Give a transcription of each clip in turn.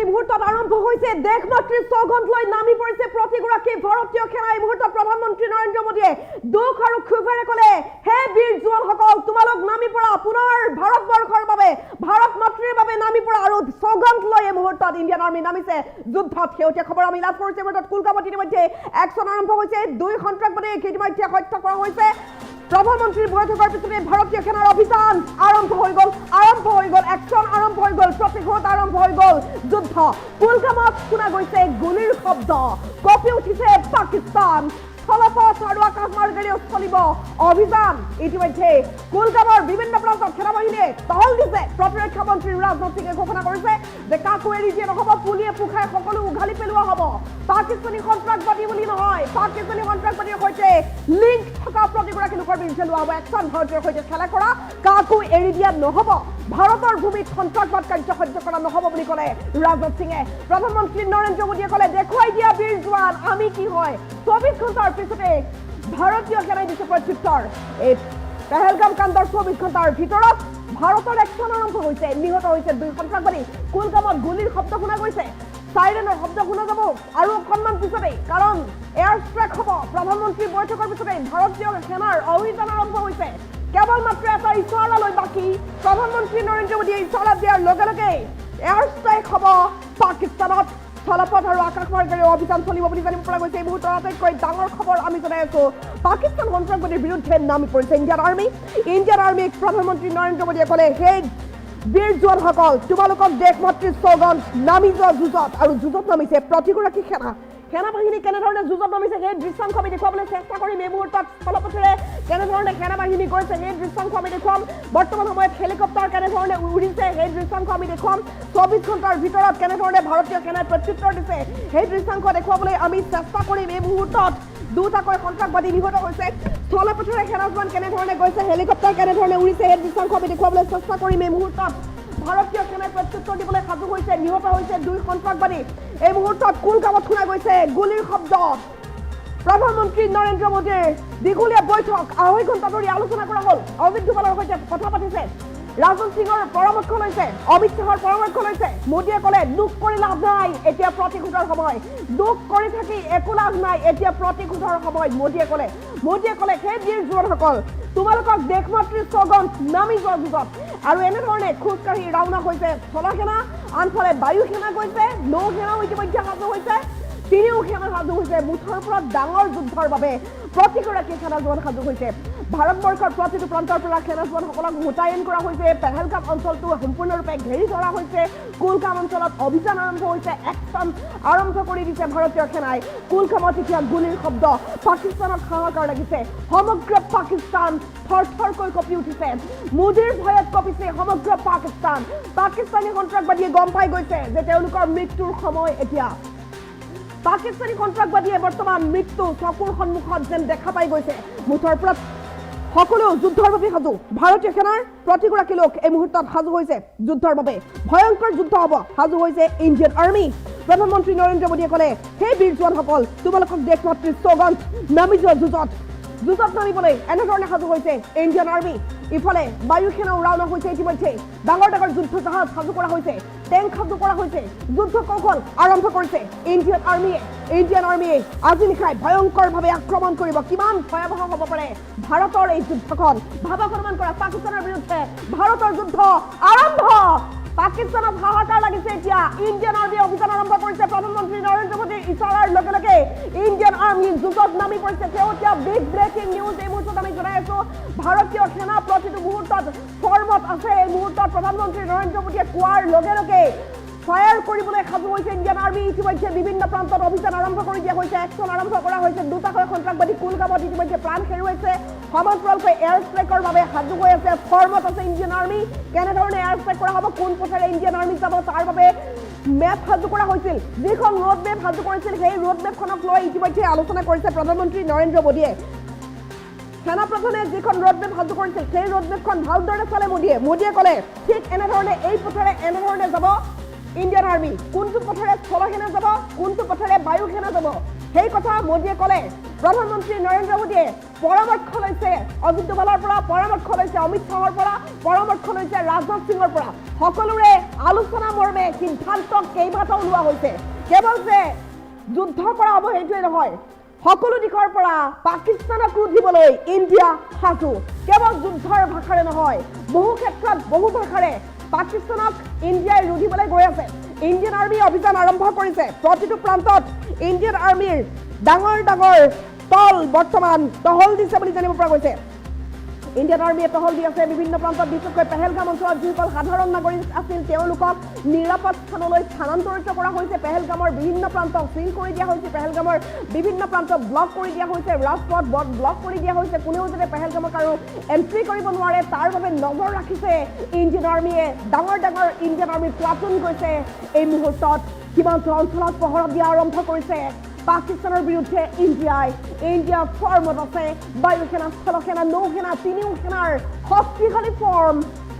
মুহূৰ্তত আৰম্ভ হৈছে দেশমাতৃৰ সৌগন্ধ লৈ নামি পৰিছে প্ৰতিগৰাকী ভাৰতীয় সেনা। এই মুহূৰ্তত প্ৰধানমন্ত্ৰী নৰেন্দ্ৰ মোদীয়ে দুখ আৰু ক্ষোভেৰে ক'লে, হে বীৰ জোৱানসকল, তোমালোক নামি পৰা পুনৰ ভাৰতবৰ্ষৰ বাবে, ভাৰত মাতৃৰ বাবে নামি পৰা আৰু সৌগন্ধ লৈ এই মুহূৰ্তত ইণ্ডিয়ান আৰ্মি নামিছে যুদ্ধত। শেহতীয়া খবৰ আমি লাভ কৰিছোঁ। মুহূৰ্তত কুলগামত ইতিমধ্যে একশ্যন আৰম্ভ হৈছে। 2 সন্ত্ৰাসবাদীক ইতিমধ্যে হত্যা কৰা হৈছে। প্ৰধানমন্ত্ৰীৰ বৈঠকৰ পিছতে ভাৰতীয় সেনাৰ অভিযান আৰম্ভ হৈ গ'ল, একশ্যন আৰম্ভ হৈ গ'ল, প্ৰতিশোধ আৰম্ভ হৈ গ'ল, যুদ্ধ। কুলগামত শুনা গৈছে গুলিৰ শব্দ, কঁপি উঠিছে পাকিস্তান। স্থলপথ আৰু আকাশমাৰ্গেৰেও চলিব অভিযান। ইতিমধ্যে কুলগামৰ বিভিন্ন প্ৰান্তত সেনাবাহিনীয়ে টহল দিছে। প্ৰতিৰক্ষা মন্ত্ৰী ৰাজনাথ সিঙে ঘোষণা কৰিছে যে কাকো এৰি দিয়া নহ'ব, পুলিয়ে পোখাই সকলো উঘালি পেলোৱা হ'ব। পাকিস্তানী সন্ত্ৰাসবাদী বুলি নহয়, পাকিস্তানী সন্ত্ৰাসবাদীৰ সৈতে লিংক থকা প্ৰতিগৰাকী লোকৰ বিৰুদ্ধে লোৱা হ'ব একশ্যন। ভাৰতীয়ৰ সৈতে খেলা কৰা, কাকো এৰি দিয়া নহ'ব। ভাৰতৰ ভূমিত সন্ত্ৰাসবাদ কাৰ্য সহ্য কৰা নহ'ব বুলি ক'লে ৰাজনাথ সিঙে। প্ৰধানমন্ত্ৰী নৰেন্দ্ৰ মোদীয়ে ক'লে, দেখুৱাই দিয়া বীৰ জোৱান আমি কি হয়। 24 ঘণ্টাৰ পিছতে ভাৰতীয় সেনাই দিছে প্ৰত্যুত্তৰ। এই পেহেলগাম কাণ্ডৰ 24 ঘণ্টাৰ ভিতৰত ভাৰতৰ একশ্যন আৰম্ভ হৈছে। নিহত হৈছে 2 সন্ত্ৰাসবাদী। কুলগামত গুলিৰ শব্দ শুনা গৈছে, চাইৰেনৰ শব্দ শুনা যাব আৰু অকণমান পিছতেই, কাৰণ এয়াৰ ষ্ট্ৰাইক হ'ব। প্ৰধানমন্ত্ৰীৰ বৈঠকৰ পিছতেই ভাৰতীয় সেনাৰ অভিযান আৰম্ভ হৈছে। কেৱল মাত্ৰ এটা ইছাৰা লৈ বাকী। প্ৰধানমন্ত্ৰী নৰেন্দ্ৰ মোদীয়ে ইছাৰা দিয়াৰ লগে লগে এয়াৰ ষ্ট্ৰাইক হ'ব পাকিস্তানত। স্থলপথ আৰু আকাশমাৰ্গেৰে অভিযান চলিব বুলি জানিব পৰা গৈছে। এই মুহূৰ্তৰ আটাইতকৈ ডাঙৰ খবৰ আমি জনাই আছো, পাকিস্তান সন্ত্ৰাসবাদীৰ বিৰুদ্ধে নামি পৰিছে ইণ্ডিয়ান আৰ্মি। ইণ্ডিয়ান আৰ্মিক প্ৰধানমন্ত্ৰী নৰেন্দ্ৰ মোদীয়ে ক'লে, সেই বীৰ জোৱানসকল, তোমালোকক দেশ মাতৃৰ সৌগন্ধ, নামি যোৱা যুঁজত। আৰু যুঁজত নামিছে প্ৰতিগৰাকী সেনাবাহিনী কেনেধৰণে যুঁজত নামিছে সেই দৃশ্যাংশ আমি দেখুৱাবলৈ চেষ্টা কৰিম। এই মুহূৰ্তত স্থলপথেৰে কেনেধৰণে সেনাবাহিনী গৈছে সেই দৃশ্যাংশ আমি দেখুৱাম। বৰ্তমান সময়ত হেলিকপ্টাৰ কেনেধৰণে উৰিছে সেই দৃশ্যাংশ আমি দেখুৱাম। 24 ঘণ্টাৰ ভিতৰত কেনেধৰণে ভাৰতীয় সেনাই প্ৰত্যুত্তৰ দিছে সেই দৃশ্যাংশ দেখুৱাবলৈ আমি চেষ্টা কৰিম। এই মুহূৰ্তত 2টাকৈ সন্ত্ৰাসবাদী নিহত হৈছে। স্থলপথেৰে সেনা জোৱান কেনেধৰণে গৈছে, হেলিকপ্টাৰ কেনেধৰণে উৰিছে সেই দৃশ্যাংশ আমি দেখুৱাবলৈ চেষ্টা কৰিম। এই মুহূৰ্তত ভাৰতীয় সেনাই প্ৰত্যুত্তৰ দিবলৈ সাজু হৈছে। নিহত হৈছে 2 সন্ত্ৰাসবাদী। এই মুহূৰ্তত কুলগামত শুনা গৈছে গুলিৰ শব্দ। প্ৰধানমন্ত্ৰী নৰেন্দ্ৰ মোদীৰ দীঘলীয়া বৈঠক, 2.5 ঘণ্টা ধৰি আলোচনা কৰা হ'ল। অজিত ডোভালৰ সৈতে কথা পাতিছে, ৰাজনাথ সিঙৰ পৰামৰ্শ লৈছে, অমিত শ্বাহৰ পৰামৰ্শ লৈছে। মোদীয়ে ক'লে, দুখ কৰি লাভ নাই, এতিয়া প্ৰতিশোধৰ সময়। দুখ কৰি থাকি একো লাভ নাই, এতিয়া প্ৰতিশোধৰ সময়। মোদীয়ে ক'লে সেই বীৰ জোৱানসকল, তোমালোকক দেশ মাতৃৰ সৌগন্ধ, নামি যোৱা যুঁজত। আৰু এনেধৰণে খোজকাঢ়ি ৰাওনা হৈছে স্থলসেনা, আনফালে বায়ু সেনা গৈছে, নৌ সেনাও ইতিমধ্যে সাজু হৈছে, তিনিও সেনা সাজু হৈছে মুঠৰ পৰা ডাঙৰ যুদ্ধৰ বাবে। প্ৰতিগৰাকী সেনা জোৱান সাজু হৈছে। ভাৰতবৰ্ষৰ প্ৰতিটো প্ৰান্তৰ পৰা সেনা জোৱানসকলক মোতায়েন কৰা হৈছে। পেহেলগাম অঞ্চলটো সম্পূৰ্ণৰূপে ঘেৰি ধৰা হৈছে। কুলগাম অঞ্চলত অভিযান আৰম্ভ হৈছে, একশ্যন আৰম্ভ কৰি দিছে ভাৰতীয় সেনাই। কুলগামত এতিয়া গুলিৰ শব্দ, পাকিস্তানত হাহাকাৰ লাগিছে। সমগ্ৰ পাকিস্তান থৰথৰকৈ কঁপি উঠিছে। মোদীৰ ভয়ত কঁপিছে সমগ্ৰ পাকিস্তান। পাকিস্তানী সন্ত্ৰাসবাদীয়ে গম পাই গৈছে যে তেওঁলোকৰ মৃত্যুৰ সময় এতিয়া। পাকিস্তানী সন্ত্ৰাসবাদীয়ে বৰ্তমান মৃত্যু চকুৰ সন্মুখত যেন দেখা পাই গৈছে। মুঠৰ ওপৰত সকলো যুদ্ধৰ বাবে সাজু। ভাৰতীয় সেনাৰ প্ৰতিগৰাকী লোক এই মুহূৰ্তত সাজু হৈছে যুদ্ধৰ বাবে। ভয়ংকৰ যুদ্ধ হ'ব, সাজু হৈছে ইণ্ডিয়ান আৰ্মি। প্ৰধানমন্ত্ৰী নৰেন্দ্ৰ মোদীয়ে ক'লে, সেই বীৰ জোৱানসকল, তোমালোকক দেশ মাতৃৰ সৌগন্ধ, নামি যোৱা যুঁজত নামিবলৈ এনেধৰণে সাজু হৈছে ইণ্ডিয়ান আৰ্মি। ইফালে বায়ু সেনাও ৰাওনা হৈছে ইতিমধ্যে। ডাঙৰ ডাঙৰ যুদ্ধ জাহাজ সাজু কৰা হৈছে, টেংক সাজু কৰা হৈছে, যুদ্ধ কৌশল আৰম্ভ কৰিছে ইণ্ডিয়ান আৰ্মিয়ে। আজি নিশাই ভয়ংকৰভাৱে আক্ৰমণ কৰিব। কিমান ভয়াৱহ হ'ব পাৰে ভাৰতৰ এই যুদ্ধখন, ভাবক অনুমান কৰা। পাকিস্তানৰ বিৰুদ্ধে ভাৰতৰ যুদ্ধ আৰম্ভ। পাকিস্তানত হাহাকাৰ লাগিছে এতিয়া। ইণ্ডিয়ান আৰ্মিয়ে অভিযান আৰম্ভ কৰিছে। প্ৰধানমন্ত্ৰী নৰেন্দ্ৰ মোদীৰ ইছাৰাৰ লগে লগে ইণ্ডিয়ান আৰ্মি যুঁজত নামি পৰিছে। শেহতীয়া বিগ ব্ৰেকিং নিউজ এই মুহূৰ্তত আমি জনাই আছো। ভাৰতীয় সেনা প্ৰতিটো মুহূৰ্তত ফৰ্মত আছে। এই মুহূৰ্তত প্ৰধানমন্ত্ৰী নৰেন্দ্ৰ মোদীয়ে কোৱাৰ লগে লগে ফায়াৰ কৰিবলৈ সাজু হৈছে ইণ্ডিয়ান আৰ্মি। ইতিমধ্যে বিভিন্ন প্ৰান্তত অভিযান আৰম্ভ কৰি দিয়া হৈছে, একশ্যন আৰম্ভ কৰা হৈছে। 2টাকৈ সন্ত্ৰাসবাদী কুলগামত ইতিমধ্যে প্ৰাণ হেৰুৱাইছে। সমান্তৰালকৈ এয়াৰ ষ্ট্ৰাইকৰ বাবে সাজু হৈ আছে, ফৰ্মত আছে ইণ্ডিয়ান আৰ্মি। কেনেধৰণে এয়াৰ ষ্ট্ৰাইক কৰা হ'ব, কোন পথেৰে ইণ্ডিয়ান আৰ্মি যাব, তাৰ বাবে মেপ সাজু কৰা হৈছিল। যিখন ৰোড মেপ সাজু কৰিছিল সেই ৰোড মেপখনক লৈ ইতিমধ্যে আলোচনা কৰিছে প্ৰধানমন্ত্ৰী নৰেন্দ্ৰ মোদীয়ে। সেনা প্ৰধানে যিখন ৰোড মেপ সাজু কৰিছিল সেই ৰোড মেপখন ভালদৰে চালে মোদীয়ে ক'লে, ঠিক এনেধৰণে এই পথেৰে এনেধৰণে যাব ইণ্ডিয়ান আৰ্মি। কোনটো পথেৰে স্থলসেনা যাব, কোনটো পথেৰে বায়ু সেনা যাব, সেই কথা মোদীয়ে ক'লে। প্ৰধানমন্ত্ৰী নৰেন্দ্ৰ মোদীয়ে পৰামৰ্শ লৈছে অজিত ডোভালৰ পৰা, পৰামৰ্শ লৈছে অমিত শ্বাহৰ পৰা, পৰামৰ্শ লৈছে ৰাজনাথ সিঙৰ পৰা। সকলোৰে আলোচনা মৰ্মে সিদ্ধান্ত কেইবাটাও লোৱা হৈছে। কেৱল যে যুদ্ধ কৰা হ'ব সেইটোৱে নহয়, সকলো দিশৰ পৰা পাকিস্তানক ৰুধিবলৈ ইণ্ডিয়া সাজু। কেৱল যুদ্ধৰ ভাষাৰে নহয়, বহু ক্ষেত্ৰত বহু ভাষাৰে পাকিস্তানক ইণ্ডিয়াই ৰুধিবলৈ গৈ আছে। ইণ্ডিয়ান আৰ্মি অভিযান আৰম্ভ কৰিছে। প্ৰতিটো প্ৰান্তত ইণ্ডিয়ান আৰ্মিৰ ডাঙৰ ডাঙৰ দল বৰ্তমান টহল দিছে বুলি জানিব পৰা গৈছে। ইণ্ডিয়ান আৰ্মিয়ে টহল দি আছে বিভিন্ন প্ৰান্তত, বিশেষকৈ পেহেলগাম অঞ্চলত যিসকল সাধাৰণ নাগৰিক আছিল তেওঁলোকক নিৰাপদ স্থানলৈ স্থানান্তৰিত কৰা হৈছে। পেহেলগামৰ বিভিন্ন প্ৰান্তক চিল কৰি দিয়া হৈছে, পেহেলগামৰ বিভিন্ন প্ৰান্তক ব্লক কৰি দিয়া হৈছে, ৰাজপথ ব্লক কৰি দিয়া হৈছে। কোনেও যাতে পেহেলগামক আৰু এণ্ট্ৰি কৰিব নোৱাৰে তাৰ বাবে নজৰ ৰাখিছে ইণ্ডিয়ান আৰ্মিয়ে। ডাঙৰ ডাঙৰ ইণ্ডিয়ান আৰ্মিৰ প্লাটুন গৈছে এই মুহূৰ্তত সীমান্ত অঞ্চলত পহৰা দিয়া আৰম্ভ কৰিছে। পাকিস্তানৰ বিৰুদ্ধে ইণ্ডিয়া ফৰ্মত আছে। বায়ুসেনা, স্থলসেনা, নৌসেনা, তিনিও সেনাৰ শক্তিশালী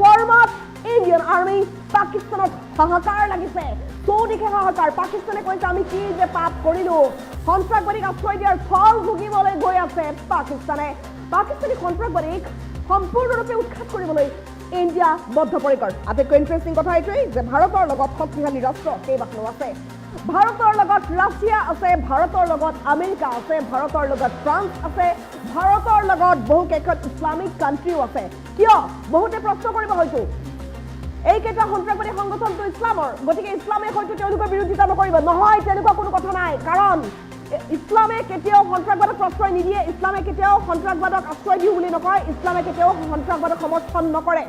ফৰ্মত ইণ্ডিয়ান আৰ্মি। পাকিস্তানত হাহাকাৰ লাগিছে, চৌদিশে হাহাকাৰ। পাকিস্তানে কৈছে আমি কি যে পাপ কৰিলো, সন্ত্ৰাসবাদীক আশ্ৰয় দিয়াৰ ফল ভুগিবলৈ গৈ আছে পাকিস্তানে। পাকিস্তানী সন্ত্ৰাসবাদীক সম্পূৰ্ণৰূপে উৎখাত কৰিবলৈ ইণ্ডিয়া বদ্ধপৰিকৰ। আটাইতকৈ ইণ্টাৰেষ্টিং কথা এইটোৱেই যে ভাৰতৰ লগত শক্তিশালী ৰাষ্ট্ৰ কেইবাখনো আছে। ভাৰতৰ লগত ৰাছিয়া আছে, ভাৰতৰ লগত আমেৰিকা আছে, ভাৰতৰ লগত ফ্ৰান্স আছে, ভাৰতৰ লগত বহুকেইখন ইছলামিক কাণ্ট্ৰিও আছে। কিয়? বহুতে প্ৰশ্ন কৰিব হয়তো এইকেইটা সন্ত্ৰাসবাদী সংগঠনটো ইছলামৰ, গতিকে ইছলামে হয়তো তেওঁলোকৰ বিৰোধিতা নকৰিব। নহয়, তেনেকুৱা কোনো কথা নাই। কাৰণ ইছলামে কেতিয়াও সন্ত্ৰাসবাদক প্ৰশ্ৰয় নিদিয়ে, ইছলামে কেতিয়াও সন্ত্ৰাসবাদক আশ্ৰয় দিওঁ বুলি নকয়, ইছলামে কেতিয়াও সন্ত্ৰাসবাদক সমৰ্থন নকৰে।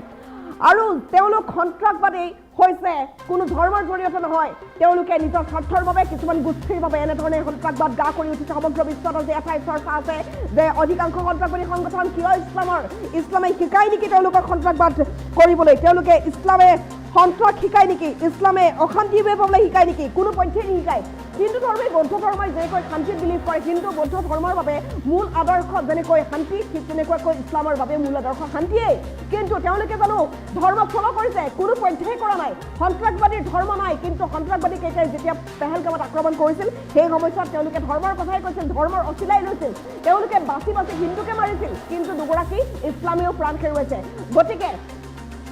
আৰু তেওঁলোক সন্ত্ৰাসবাদী হৈছে কোনো ধৰ্মৰ জৰিয়তে নহয়, তেওঁলোকে নিজৰ স্বাৰ্থৰ বাবে, কিছুমান গোষ্ঠীৰ বাবে এনেধৰণে সন্ত্ৰাসবাদ গা কৰি উঠিছে। সমগ্ৰ বিশ্বত আজি এটাই চৰ্চা আছে যে অধিকাংশ সন্ত্ৰাসবাদী সংগঠন কিয় ইছলামৰ। ইছলামে শিকায় নেকি তেওঁলোকক সন্ত্ৰাসবাদ কৰিবলৈ? তেওঁলোকে ইছলামে সন্ত্ৰাস শিকায় নেকি? ইছলামে অশান্তি পাবলৈ শিকায় নেকি? কোনো পধ্যেই নিশিকায়। হিন্দু ধৰ্মই বৌদ্ধ ধৰ্মই যেনেকৈ শান্তিত বিলিভ কৰে, হিন্দু বৌদ্ধ ধৰ্মৰ বাবে মূল আদৰ্শ যেনেকৈ শান্তি, ঠিক তেনেকুৱাকৈ ইছলামৰ বাবে মূল আদৰ্শ শান্তিয়েই। কিন্তু তেওঁলোকে জানো ধৰ্ম ফল' কৰিছে? কোনো পধ্যেই কৰা নাই। সন্ত্ৰাসবাদীৰ ধৰ্ম নাই, কিন্তু সন্ত্ৰাসবাদী কেইটাই যেতিয়া পেহেলগামত আক্ৰমণ কৰিছিল সেই সময়ছোৱাত তেওঁলোকে ধৰ্মৰ কথাই কৈছিল, ধৰ্মৰ অচিলাই লৈছিল। তেওঁলোকে বাছি বাছি হিন্দুকে মাৰিছিল, কিন্তু দুগৰাকী ইছলামেও প্ৰাণ হেৰুৱাইছে। গতিকে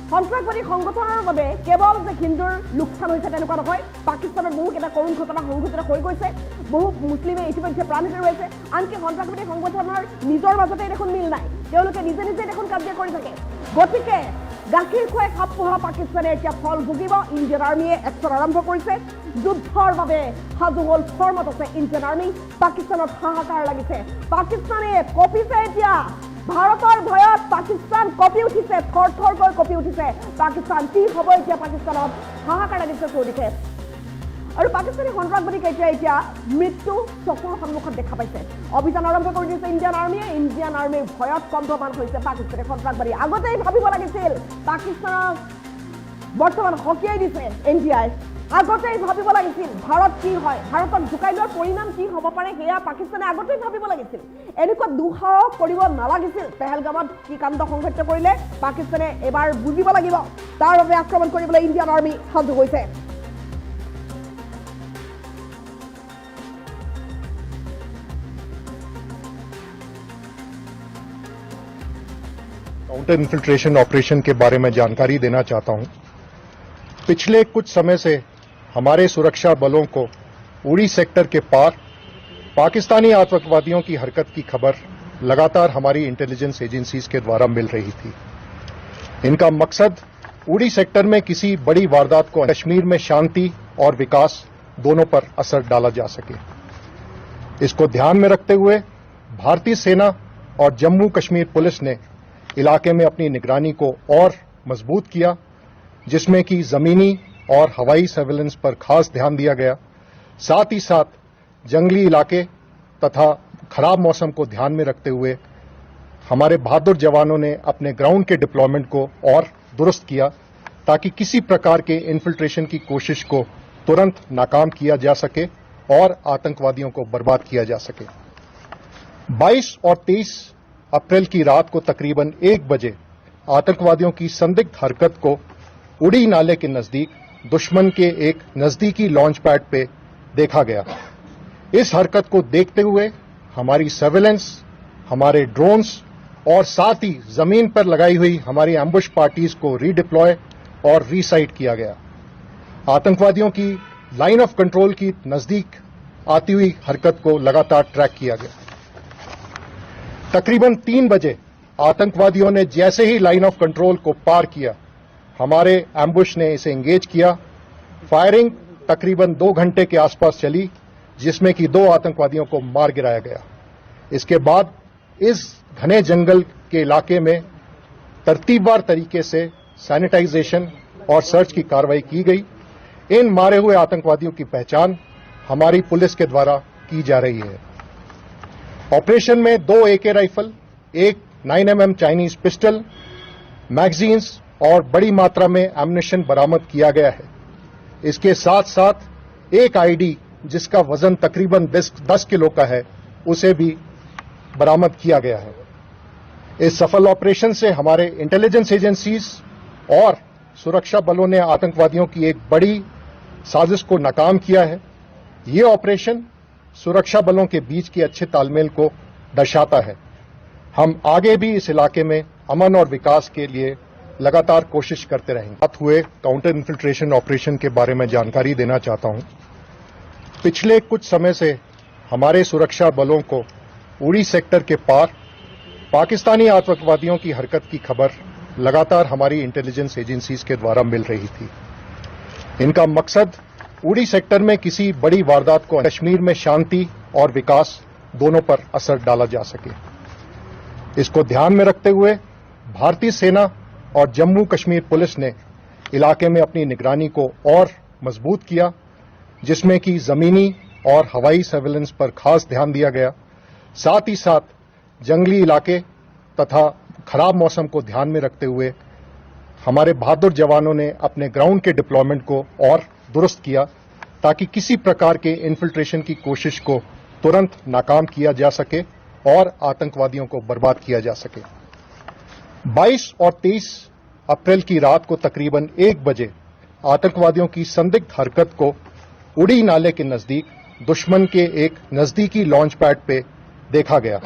সন্ত্ৰাসবাদী সংগঠনৰ বাবে কেৱল যে হিন্দুৰ লোকচান হৈছে তেনেকুৱা নহয়। পাকিস্তানত বহুকেইটা কৰুণ ঘটনা সংঘটিত হৈ গৈছে, বহু মুছলিমে ইতিমধ্যে প্ৰাণ হেৰুৱাইছে। আনকি সন্ত্ৰাসবাদী সংগঠনৰ নিজৰ মাজতেই দেখোন মিল নাই, তেওঁলোকে নিজে নিজে দেখোন কাজিয়া কৰি থাকে। গতিকে গাখীৰ খুৱাই খাপ পোহা পাকিস্তানে এতিয়া ফল ভুগিব। ইণ্ডিয়ান আৰ্মিয়ে একশ্যন আৰম্ভ কৰিছে, যুদ্ধৰ বাবে সাজু হ'ল, ফৰ্মত আছে ইণ্ডিয়ান আৰ্মি। পাকিস্তানত হাহাকাৰ লাগিছে, পাকিস্তানে কঁপিছে এতিয়া। ভাৰতৰ ভয়ত পাকিস্তান কঁপি উঠিছে, থৰ থৰকৈ কঁপি উঠিছে পাকিস্তান। কি হ'ব এতিয়া পাকিস্তানত? হাহাকাৰ লাগিছে চৌদিশে। আৰু পাকিস্তানী সন্ত্ৰাসবাদীক এতিয়া মৃত্যু চকুৰ সন্মুখত দেখা পাইছে। অভিযান আৰম্ভ কৰি দিছে ইণ্ডিয়ান আৰ্মিয়ে। ইণ্ডিয়ান আৰ্মিৰ ভয়ত কম্পমান হৈছে পাকিস্তানী সন্ত্ৰাসবাদী। আগতেই ভাবিব লাগিছিল পাকিস্তানক বৰ্তমান সকীয়াই দিছে ইণ্ডিয়াই। আগতেই ভাবিব লাগিছিল ভাৰত কি হয়, ভাৰতক জোকাই লোৱাৰ পৰিণাম কি হ'ব পাৰে সেয়া পাকিস্তানে আগতেই ভাবিব লাগিছিল। এনেকুৱা দুঃসাহস কৰিব নালাগিছিল। পেহেলগামত কি কাণ্ড সংঘটিত কৰিলে পাকিস্তানে এবাৰ বুজিব লাগিব। তাৰ বাবে আক্ৰমণ কৰিবলৈ ইণ্ডিয়ান আৰ্মি সাজু হৈছে। काउंटर इन्फिल्ट्रेशन ऑपरेशन के बारे में जानकारी देना चाहता हूं। पिछले कुछ समय से हमारे सुरक्षा बलों को उड़ी सेक्टर के पार पाकिस्तानी आतंकवादियों की हरकत की खबर लगातार हमारी इंटेलिजेंस एजेंसीज के द्वारा मिल रही थी। इनका मकसद उड़ी सेक्टर में किसी बड़ी वारदात को कश्मीर में शांति और विकास दोनों पर असर डाला जा सके। इसको ध्यान में रखते हुए भारतीय सेना और जम्मू कश्मीर पुलिस ने इलाके में अपनी निगरानी को और मजबूत किया, जिसमें कि जमीनी और हवाई सर्वेलेंस पर खास ध्यान दिया गया। साथ ही साथ जंगली इलाके तथा खराब मौसम को ध्यान में रखते हुए हमारे बहादुर जवानों ने अपने ग्राउंड के डिप्लॉयमेंट को और दुरुस्त किया, ताकि किसी प्रकार के इन्फिल्ट्रेशन की कोशिश को तुरंत नाकाम किया जा सके और आतंकवादियों को बर्बाद किया जा सके। 22 और 23 अप्रैल की रात को तकरीबन 1 बजे आतंकवादियों की संदिग्ध हरकत को उड़ी नाले के नजदीक दुश्मन के एक नजदीकी लॉन्च पैड पे देखा गया। इस हरकत को देखते हुए हमारी सर्वेलेंस, हमारे ड्रोन्स और साथ ही जमीन पर लगाई हुई हमारी एम्बुश पार्टीज को रीडिप्लॉय और रीसाइट किया गया। आतंकवादियों की लाइन ऑफ कंट्रोल की नजदीक आती हुई हरकत को लगातार ट्रैक किया गया। तकरीबन 3 बजे आतंकवादियों ने जैसे ही लाइन ऑफ कंट्रोल को पार किया, हमारे एम्बुश ने इसे एंगेज किया। फायरिंग तकरीबन 2 घंटे के आसपास चली, जिसमें कि 2 आतंकवादियों को मार गिराया गया। इसके बाद इस घने जंगल के इलाके में तरतीबवार तरीके से सैनिटाइजेशन और सर्च की कार्रवाई की गई। इन मारे हुए आतंकवादियों की पहचान हमारी पुलिस के द्वारा की जा रही है। ऑपरेशन में 2 AK rifle, 1 9mm Chinese pistol, magazines और बड़ी मात्रा में एम्युनिशन बरामद किया गया है। इसके साथ साथ एक ID जिसका वजन तकरीबन 10 किलो का है, उसे भी बरामद किया गया है। इस सफल ऑपरेशन से हमारे इंटेलिजेंस एजेंसीज और सुरक्षा बलों ने आतंकवादियों की एक बड़ी साजिश को नाकाम किया है। ये ऑपरेशन सुरक्षा बलों के बीच के अच्छे तालमेल को दर्शाता है। हम आगे भी इस इलाके में अमन और विकास के लिए लगातार कोशिश करते रहेंगे। बात हुए काउंटर इन्फिल्ट्रेशन ऑपरेशन के बारे में जानकारी देना चाहता हूं। पिछले कुछ समय से हमारे सुरक्षा बलों को उड़ी सेक्टर के पार पाकिस्तानी आतंकवादियों की हरकत की खबर लगातार हमारी इंटेलिजेंस एजेंसीज के द्वारा मिल रही थी। इनका मकसद उड़ी सेक्टर में किसी बड़ी वारदात को कश्मीर में शांति और विकास दोनों पर असर डाला जा सके। इसको ध्यान में रखते हुए भारतीय सेना और जम्मू कश्मीर पुलिस ने इलाके में अपनी निगरानी को और मजबूत किया, जिसमें कि जमीनी और हवाई सर्वेलेंस पर खास ध्यान दिया गया। साथ ही साथ जंगली इलाके तथा खराब मौसम को ध्यान में रखते हुए हमारे बहादुर जवानों ने अपने ग्राउंड के डिप्लॉयमेंट को और दुरुस्त किया, ताकि किसी प्रकार के इन्फिल्ट्रेशन की कोशिश को तुरंत नाकाम किया जा सके और आतंकवादियों को बर्बाद किया जा सके। 22 और 23 अप्रैल की रात को तकरीबन 1 बजे आतंकवादियों की संदिग्ध हरकत को उड़ी नाले के नजदीक दुश्मन के एक नजदीकी लॉन्च पैड पे देखा गया।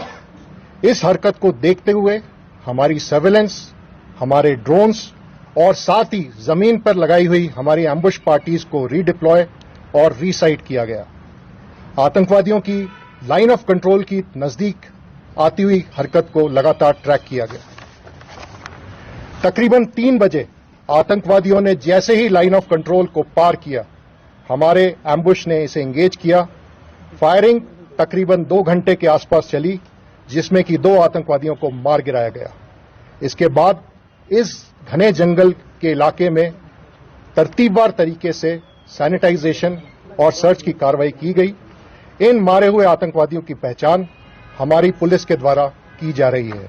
इस हरकत को देखते हुए हमारी सर्वेलेंस, हमारे ड्रोन्स और साथ ही जमीन पर लगाई हुई हमारी एम्बुश पार्टीज को रीडिप्लॉय और रीसाइट किया गया। आतंकवादियों की लाइन ऑफ कंट्रोल की नजदीक आती हुई हरकत को लगातार ट्रैक किया गया। तकरीबन 3 बजे आतंकवादियों ने जैसे ही लाइन ऑफ कंट्रोल को पार किया, हमारे एम्बुश ने इसे एंगेज किया। फायरिंग तकरीबन 2 घंटे के आसपास चली, जिसमें कि 2 आतंकवादियों को मार गिराया गया। इसके बाद इस घने जंगल के इलाके में तरतीबवार तरीके से सैनिटाइजेशन और सर्च की कार्रवाई की गई। इन मारे हुए आतंकवादियों की पहचान हमारी पुलिस के द्वारा की जा रही है।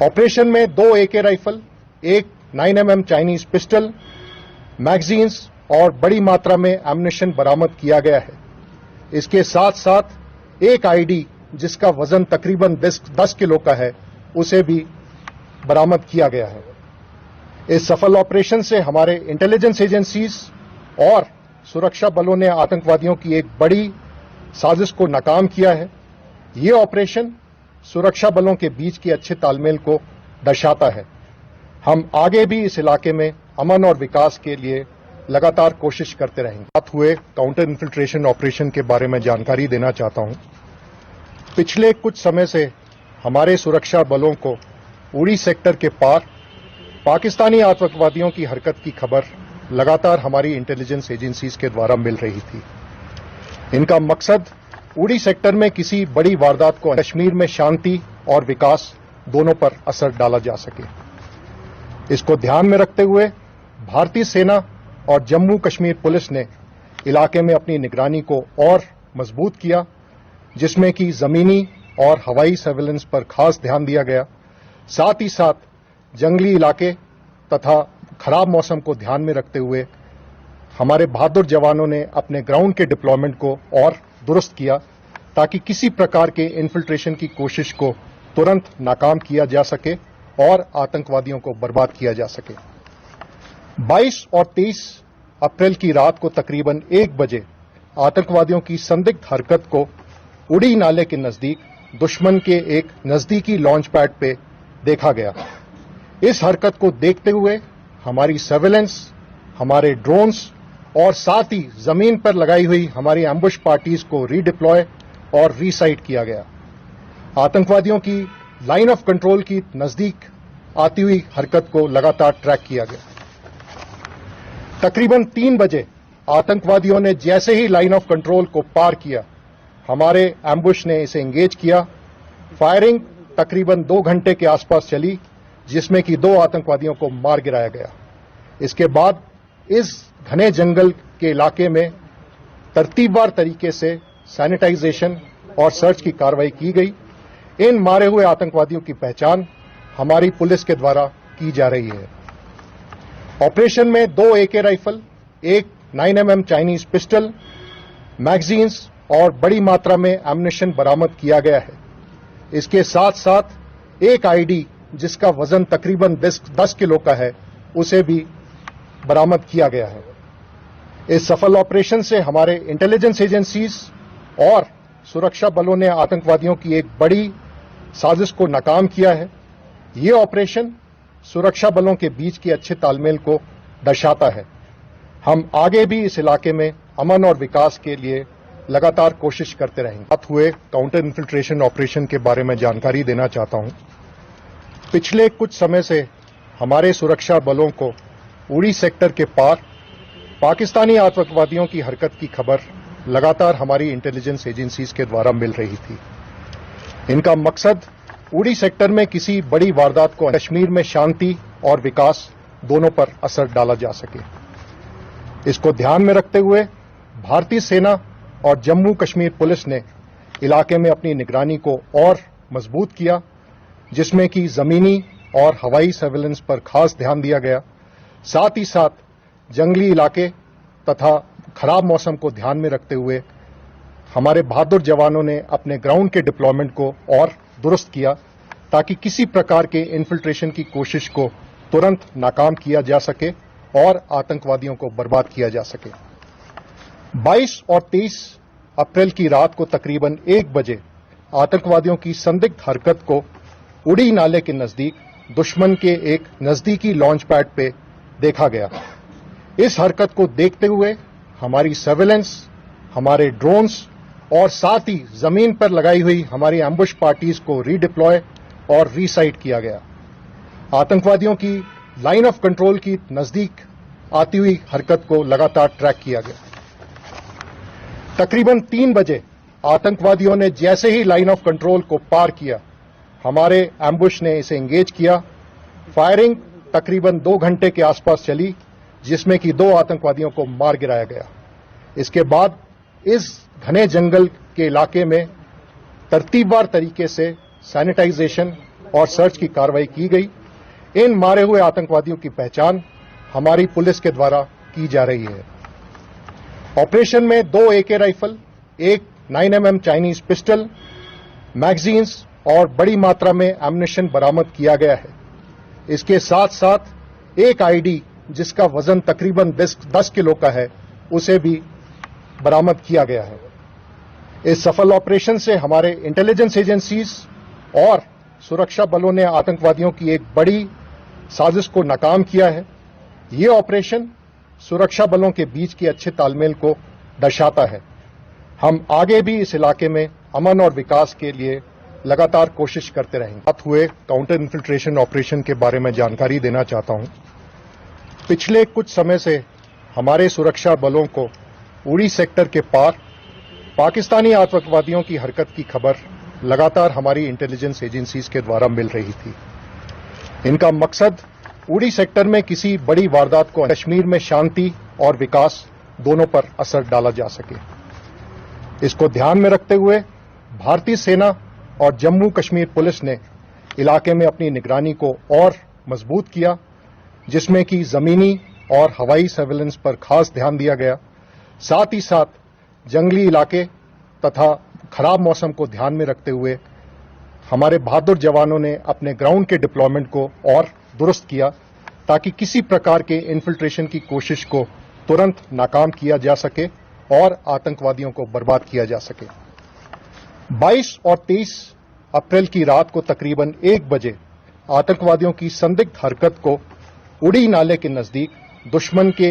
ऑपरेशन में 2 AK rifle, 1 9mm Chinese pistol, magazines और बड़ी मात्रा में एम्युनिशन बरामद किया गया है। इसके साथ साथ एक ID जिसका वजन तकरीबन 10 किलो का है, उसे भी बरामद किया गया है। इस सफल ऑपरेशन से हमारे इंटेलिजेंस एजेंसीज और सुरक्षा बलों ने आतंकवादियों की एक बड़ी साजिश को नाकाम किया है। ये ऑपरेशन सुरक्षा बलों के बीच के अच्छे तालमेल को दर्शाता है। हम आगे भी इस इलाके में अमन और विकास के लिए लगातार कोशिश करते रहेंगे। बात हुए काउंटर इन्फिल्ट्रेशन ऑपरेशन के बारे में जानकारी देना चाहता हूं। पिछले कुछ समय से हमारे सुरक्षा बलों को उड़ी सेक्टर के पार पाकिस्तानी आतंकवादियों की हरकत की खबर लगातार हमारी इंटेलिजेंस एजेंसीज के द्वारा मिल रही थी। इनका मकसद उड़ी सेक्टर में किसी बड़ी वारदात को कश्मीर में शांति और विकास दोनों पर असर डाला जा सके। इसको ध्यान में रखते हुए भारतीय सेना और जम्मू कश्मीर पुलिस ने इलाके में अपनी निगरानी को और मजबूत किया, जिसमें कि जमीनी और हवाई सर्वेलेंस पर खास ध्यान दिया गया। साथ ही साथ जंगली इलाके तथा खराब मौसम को ध्यान में रखते हुए हमारे बहादुर जवानों ने अपने ग्राउंड के डिप्लॉयमेंट को और दुरुस्त किया, ताकि किसी प्रकार के इन्फिल्ट्रेशन की कोशिश को तुरंत नाकाम किया जा सके और आतंकवादियों को बर्बाद किया जा सके। 22 और 23 अप्रैल की रात को तकरीबन 1 बजे आतंकवादियों की संदिग्ध हरकत को उड़ी नाले के नजदीक दुश्मन के एक नजदीकी लॉन्च पैड पे देखा गया। इस हरकत को देखते हुए हमारी सर्वेलेंस, हमारे ड्रोन्स और साथ ही जमीन पर लगाई हुई हमारी एम्बुश पार्टीज को रीडिप्लॉय और रीसाइट किया गया। आतंकवादियों की लाइन ऑफ कंट्रोल की नजदीक आती हुई हरकत को लगातार ट्रैक किया गया। तकरीबन 3 बजे आतंकवादियों ने जैसे ही लाइन ऑफ कंट्रोल को पार किया, हमारे एम्बुश ने इसे एंगेज किया। फायरिंग तकरीबन 2 घंटे के आसपास चली, जिसमें कि 2 आतंकवादियों को मार गिराया गया। इसके बाद इस घने जंगल के इलाके में तरतीबवार तरीके से सैनिटाइजेशन और सर्च की कार्रवाई की गई। इन मारे हुए आतंकवादियों की पहचान हमारी पुलिस के द्वारा की जा रही है। ऑपरेशन में 2 AK राइफल, एक 9mm चाइनीज पिस्टल, मैगजीन्स और बड़ी मात्रा में एम्युनिशन बरामद किया गया है। इसके साथ साथ एक ID जिसका वजन तकरीबन 10 किलो का है, उसे भी बरामद किया गया है। इस सफल ऑपरेशन से हमारे इंटेलिजेंस एजेंसीज और सुरक्षा बलों ने आतंकवादियों की एक बड़ी साजिश को नाकाम किया है। ये ऑपरेशन सुरक्षा बलों के बीच के अच्छे तालमेल को दर्शाता है। हम आगे भी इस इलाके में अमन और विकास के लिए लगातार कोशिश करते रहेंगे। बात हुए काउंटर इन्फिल्ट्रेशन ऑपरेशन के बारे में जानकारी देना चाहता हूं। पिछले कुछ समय से हमारे सुरक्षा बलों को उड़ी सेक्टर के पार पाकिस्तानी आतंकवादियों की हरकत की खबर लगातार हमारी इंटेलिजेंस एजेंसीज के द्वारा मिल रही थी। इनका मकसद उड़ी सेक्टर में किसी बड़ी वारदात को कश्मीर में शांति और विकास दोनों पर असर डाला जा सके। इसको ध्यान में रखते हुए भारतीय सेना और जम्मू कश्मीर पुलिस ने इलाके में अपनी निगरानी को और मजबूत किया, जिसमें कि जमीनी और हवाई सर्वेलेंस पर खास ध्यान दिया गया। साथ ही साथ जंगली इलाके तथा खराब मौसम को ध्यान में रखते हुए हमारे बहादुर जवानों ने अपने ग्राउंड के डिप्लॉयमेंट को और दुरुस्त किया, ताकि किसी प्रकार के इन्फिल्ट्रेशन की कोशिश को तुरंत नाकाम किया जा सके और आतंकवादियों को बर्बाद किया जा सके। 22 और 23 अप्रैल की रात को तकरीबन 1 बजे आतंकवादियों की संदिग्ध हरकत को उड़ी नाले के नजदीक दुश्मन के एक नजदीकी लॉन्च पैड पे देखा गया। इस हरकत को देखते हुए हमारी सर्वेलेंस, हमारे ड्रोन्स और साथ ही जमीन पर लगाई हुई हमारी एम्बुश पार्टीज को रीडिप्लॉय और रीसाइट किया गया। आतंकवादियों की लाइन ऑफ कंट्रोल की नजदीक आती हुई हरकत को लगातार ट्रैक किया गया। तकरीबन 3 बजे आतंकवादियों ने जैसे ही लाइन ऑफ कंट्रोल को पार किया, हमारे एम्बुश ने इसे एंगेज किया। फायरिंग तकरीबन 2 घंटे के आसपास चली, जिसमें कि 2 आतंकवादियों को मार गिराया गया। इसके बाद इस घने जंगल के इलाके में तरतीबवार तरीके से सैनिटाइजेशन और सर्च की कार्रवाई की गई। इन मारे हुए आतंकवादियों की पहचान हमारी पुलिस के द्वारा की जा रही है। ऑपरेशन में 2 AK राइफल, एक 9mm चाइनीज पिस्टल, मैगजीन्स और बड़ी मात्रा में एम्युनिशन बरामद किया गया है। इसके साथ साथ एक ID जिसका वजन तकरीबन 10 किलो का है, उसे भी बरामद किया गया है। इस सफल ऑपरेशन से हमारे इंटेलिजेंस एजेंसीज और सुरक्षा बलों ने आतंकवादियों की एक बड़ी साजिश को नाकाम किया है। ये ऑपरेशन सुरक्षा बलों के बीच के अच्छे तालमेल को दर्शाता है। हम आगे भी इस इलाके में अमन और विकास के लिए लगातार कोशिश करते रहेंगे। बात हुए काउंटर इन्फिल्ट्रेशन ऑपरेशन के बारे में जानकारी देना चाहता हूं। पिछले कुछ समय से हमारे सुरक्षा बलों को उड़ी सेक्टर के पार पाकिस्तानी आतंकवादियों की हरकत की खबर लगातार हमारी इंटेलिजेंस एजेंसीज के द्वारा मिल रही थी। इनका मकसद उड़ी सेक्टर में किसी बड़ी वारदात को कश्मीर में शांति और विकास दोनों पर असर डाला जा सके। इसको ध्यान में रखते हुए भारतीय सेना और जम्मू कश्मीर पुलिस ने इलाके में अपनी निगरानी को और मजबूत किया, जिसमें कि जमीनी और हवाई सर्वेलेंस पर खास ध्यान दिया गया। साथ ही साथ जंगली इलाके तथा खराब मौसम को ध्यान में रखते हुए हमारे बहादुर जवानों ने अपने ग्राउंड के डिप्लॉयमेंट को और दुरुस्त किया, ताकि किसी प्रकार के इन्फिल्ट्रेशन की कोशिश को तुरंत नाकाम किया जा सके और आतंकवादियों को बर्बाद किया जा सके। 22 और 23 अप्रैल की रात को तकरीबन 1 बजे आतंकवादियों की संदिग्ध हरकत को उड़ी नाले के नजदीक दुश्मन के